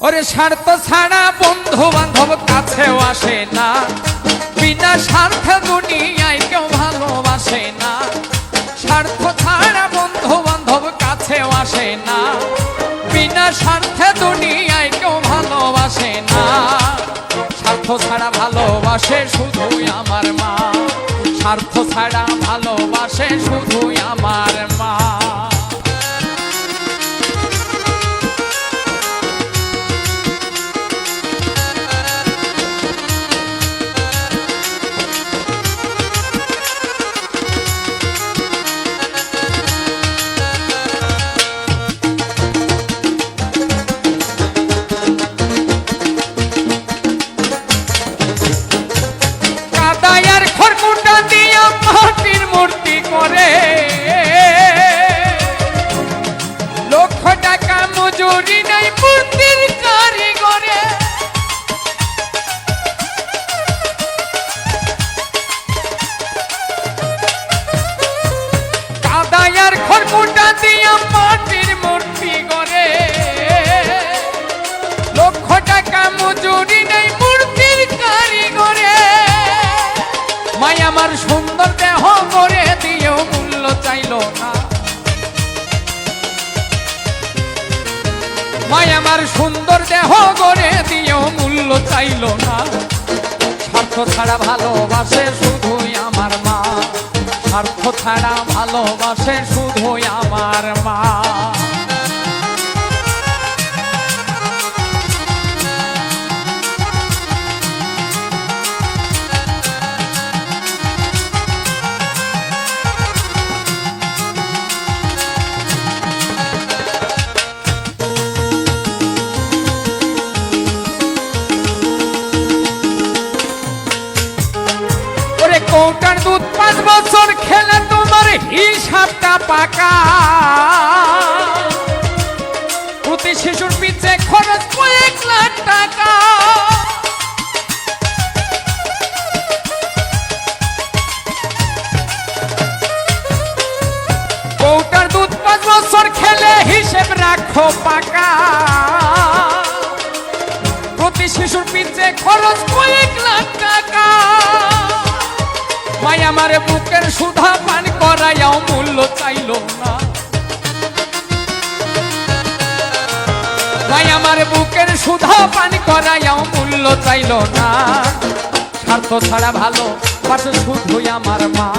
ওরে স্বার্থ ছাড়া বন্ধু বান্ধব কাছেও আসে না, বিনা স্বার্থে দুনিয়ায় কেউ ভালোবাসে না। স্বার্থ ছাড়া বন্ধু বান্ধব কাছেও আসে না, বিনা স্বার্থে দুনিয়ায় কেউ ভালোবাসে না। স্বার্থ ছাড়া ভালোবাসে শুধুই আমার মা, স্বার্থ ছাড়া ভালোবাসে শুধুই আমার মা। লক্ষ টাকা মজুরি নাই মূর্তির কারিগরে, কাদায়ার খড়কুটা দিয়া মাটির মূর্তি গড়ে। লক্ষ টাকা মজুরি নাই মূর্তির কারিগরে, মাই আমার সুন্দর দেহ করে দিয়েও মূল্য চাইল না। মাই আমার সুন্দর দেহ করে দিয়েও মূল্য চাইল না। স্বার্থ ছাড়া ভালোবাসে শুধুই আমার মা, স্বার্থ ছাড়া ভালোবাসে শুধুই আমার মা। কৌটার দুধ 5 বছর খেলে তোমার হিসাবটা পাকা, প্রতি শিশুর পিছে খরচ কয়েক লাখ টাকা। কৌটার দুধ 5 বছর খেলে হিসেব রাখো পাকা, প্রতি শিশুর পিছে খরচ কয়েক লাখ টাকা। মাই আমার বুকের সুধা পান করাইয়াও মূল্য চাইল না, মাই আমার বুকের সুধা পান করাইয়াও মূল্য চাইল না। স্বার্থ ছাড়া ভালোবাসে শুধুই আমার মা,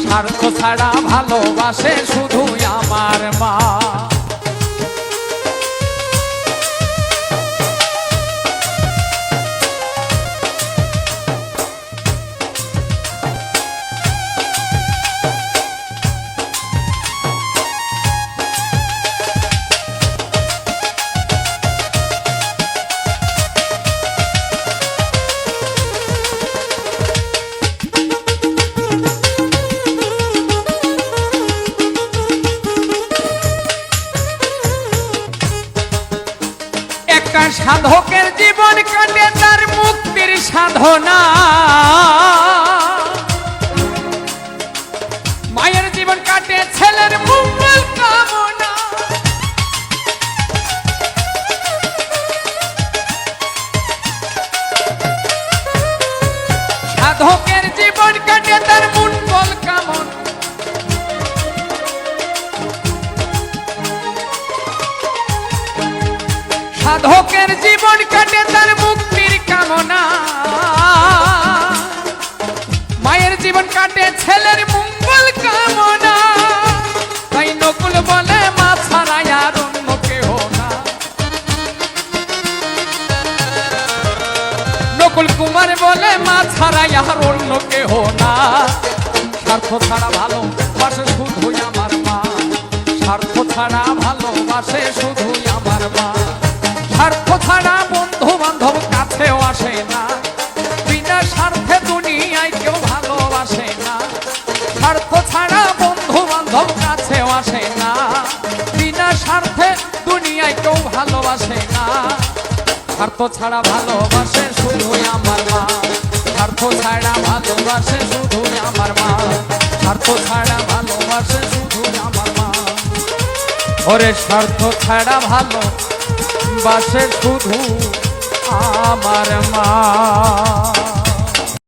স্বার্থ ছাড়া ভালোবাসে শুধুই আমার মা। সাধকের জীবন কাটে তার মুক্তির সাধনা, মায়ের জীবন কাটে ছেলের মঙ্গল কামনা। সাধকের জীবন কাটে তার মঙ্গল কামনা, সাধকের জীবন কাটে তার মুক্তির কামনা। মায়ের জীবন কাটে ছেলের মঙ্গল কামনা। তাই নকুল বলে মা ছাড়া আর অন্য কেহ না, নকুল কুমার বলে মা ছাড়া আর অন্য কেহ না। স্বার্থ ছাড়া ভালোবাসে শুধুই আমার মা, স্বার্থ ছাড়া ভালোবাসে শুধুই আমার মা। স্বার্থ ছাড়া বন্ধু বান্ধব কাছেও আসে না, বিনা স্বার্থে দুনিয়ায় কেউ ভালোবাসে না। স্বার্থ ছাড়া বন্ধু বান্ধব কাছেও আসে না, বিনা স্বার্থে দুনিয়ায় কেউ ভালোবাসে না। স্বার্থ ছাড়া ভালোবাসে শুধুই আমার মা, স্বার্থ ছাড়া ভালোবাসে শুধুই আমার মা, স্বার্থ ছাড়া ভালোবাসে শুধুই আমার মা। ওরে স্বার্থ ছাড়া ভালো বাসে শুধু আমার মা।